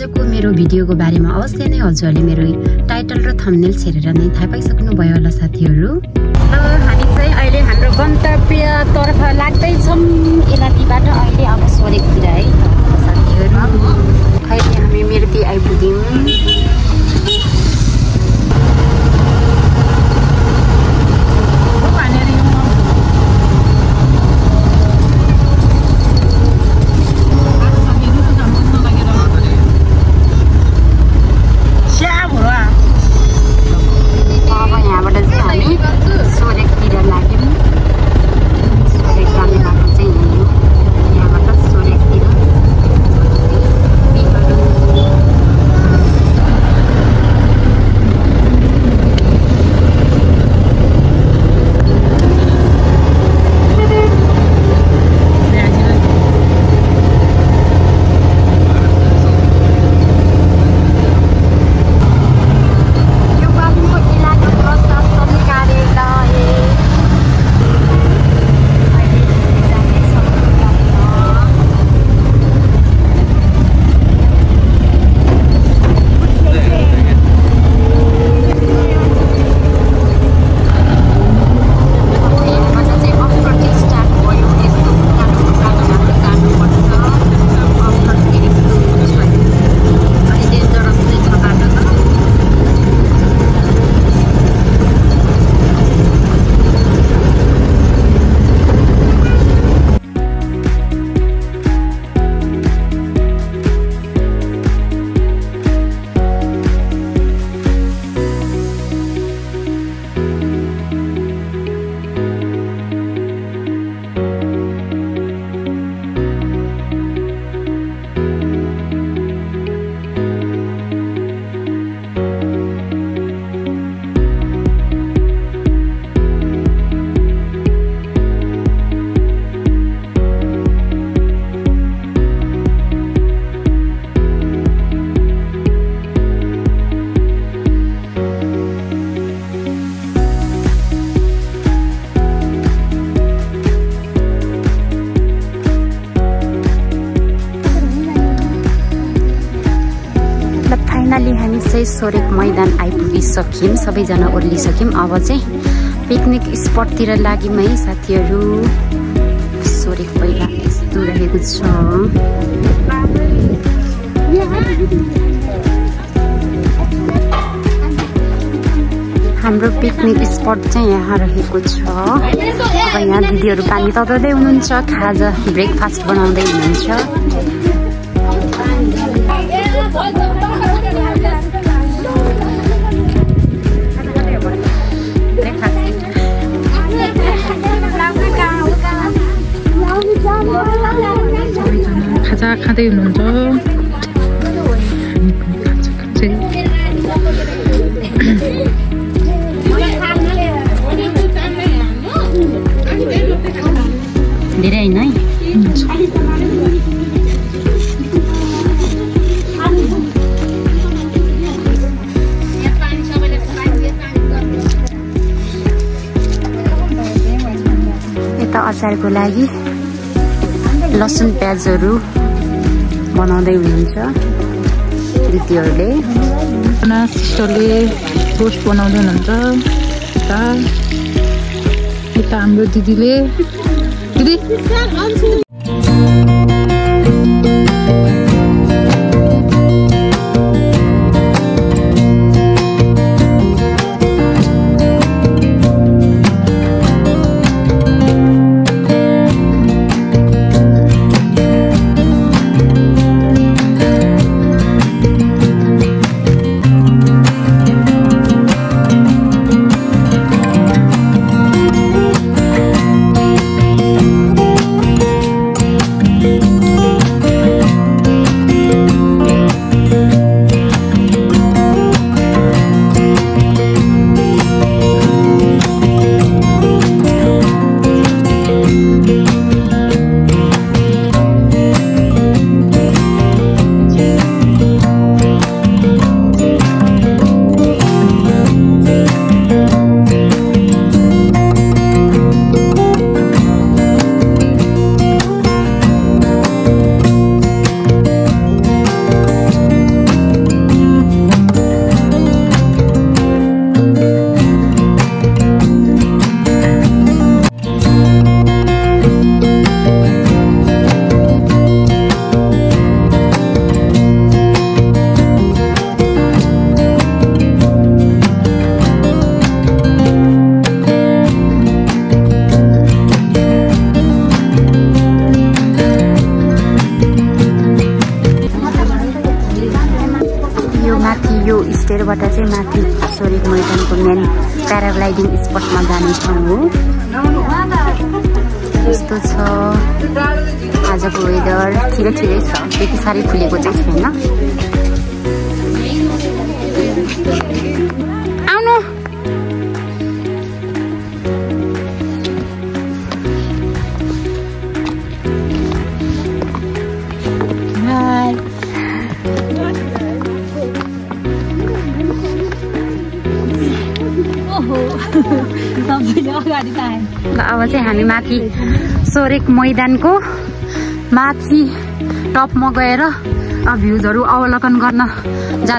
आजको मेरो भिडियोको बारेमा अवश्य नै हजुरहरूले मेरो टाइटल र थम्बनेल हेरेर नै थाहा पाइसक्नु भयो होला साथीहरू। हामी चाहिँ अहिले हाम्रो गन्तव्यतर्फ लाग्दैछौँ एलातीबाट। अहिले अब सोरेकतिर है साथीहरू। अहिले हामी मिर्ती आइपुग्यौँ। हामी चाहिँ सोरेक मैदान आइपुगिसक्यौँ। सबैजना ओर्लिसक्यौँ। अब चाहिँ पिकनिक स्पटतिर लाग्यौँ है साथीहरू। सोरेक पहिला यस्तो रहेको छ। हाम्रो पिकनिक स्पट चाहिँ यहाँ रहेको छ। अब यहाँ दिदीहरू पानी तताउँदै हुनुहुन्छ। खाजा ब्रेकफास्ट बनाउँदै हुनुहुन्छ। खाजा खाँदै हुनुहुन्छ। धेरै होइन है। यता अचारको लागि लसुन प्याजहरू बनाउँदै हुनुहुन्छ दिदीहरूले। सिस्टरले रोस्ट बनाउँदै हुनुहुन्छ। यता हाम्रो दिदीले होटेलबाट चाहिँ माथि सोरेक मैदानको मेन प्याराग्लाइडिङ स्पटमा जाने ठाउँ हो। यस्तो छ आजको वेदर। ठिकै ठिकै छ, त्यति साह्रै खुलेको चाहिँ छैन। आउनु अब चाहिँ हामी माथि सोरेक मैदानको माथि टपमा गएर भ्युजहरू अवलोकन गर्न जा।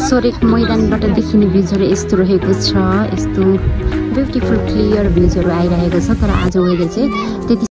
सोरेक मैदानबाट देखिने भ्युजहरू यस्तो रहेको छ। यस्तो ब्युटिफुल क्लियर भ्युजहरू आइरहेको छ। तर आज वेदर चाहिँ त्यति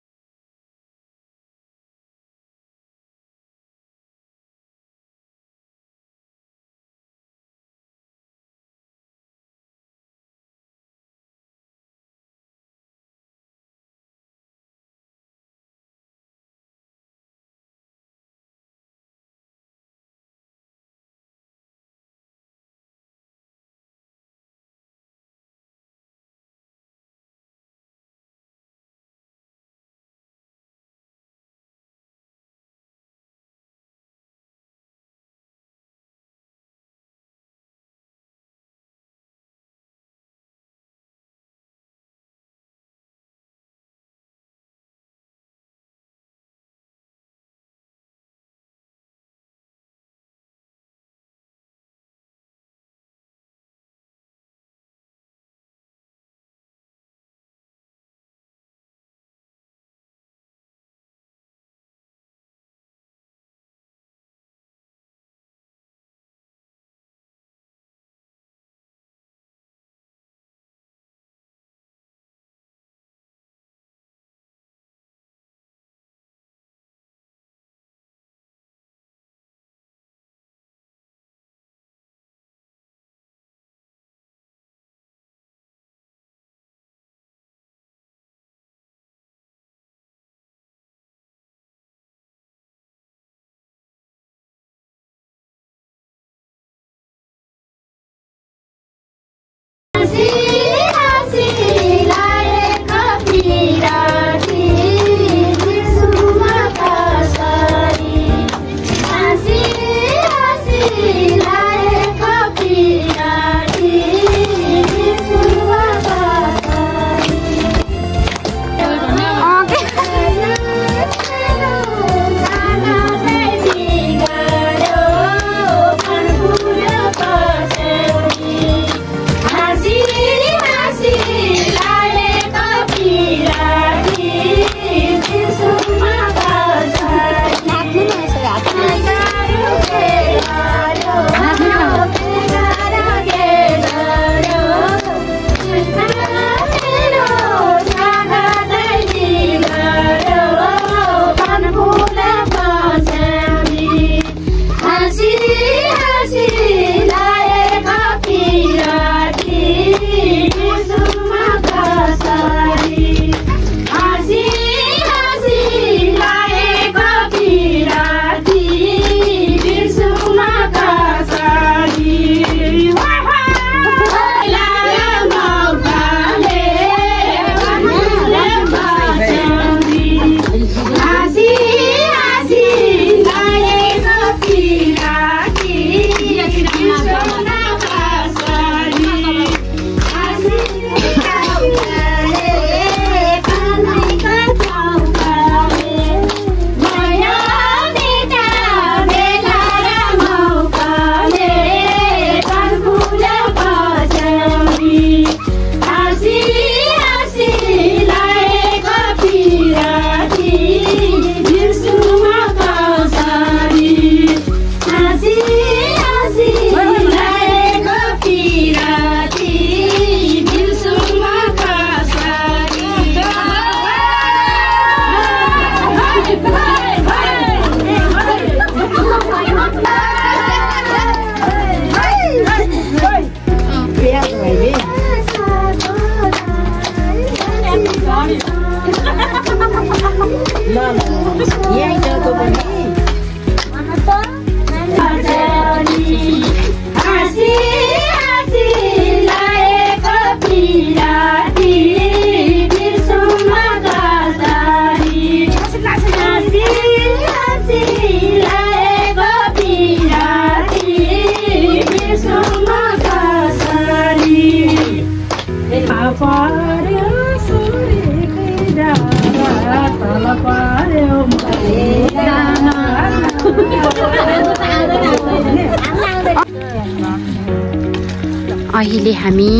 अहिले हामी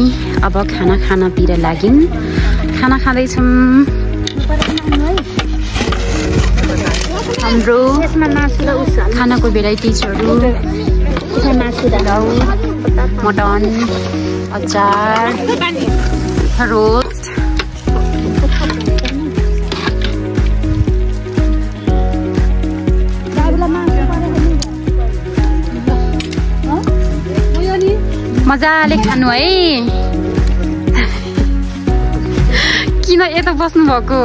अब खानातिर लाग्यौं। खाना खाँदैछौँ। हाम्रो खानाको भेराइटिजहरू मटन, अचार, रोस्ट, मजाले खानु है। किन यता बस्नु भएको?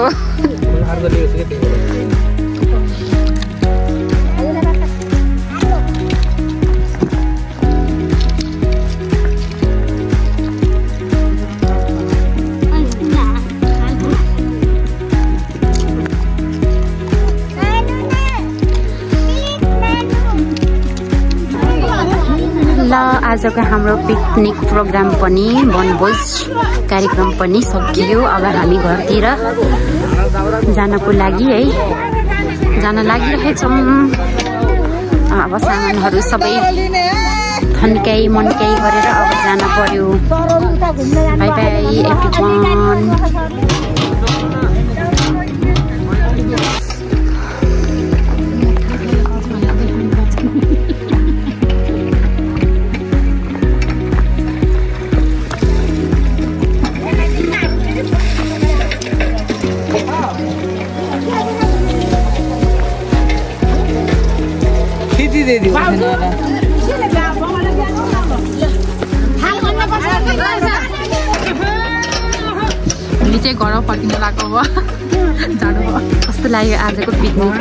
आजको हाम्रो पिकनिक प्रोग्राम पनि वनभोज कार्यक्रम पनि सकियो। अब हामी घरतिर जानको लागि है जान लागिरहेछौँ। अब सामानहरू सबै थन्काई मनकाई गरेर अब जान पर्यो। By by everyone. दे दियो नीचे घर फर्किन लाग्यो अब जाडो भयो। कस्तो लाग्यो आजको पिकनिक?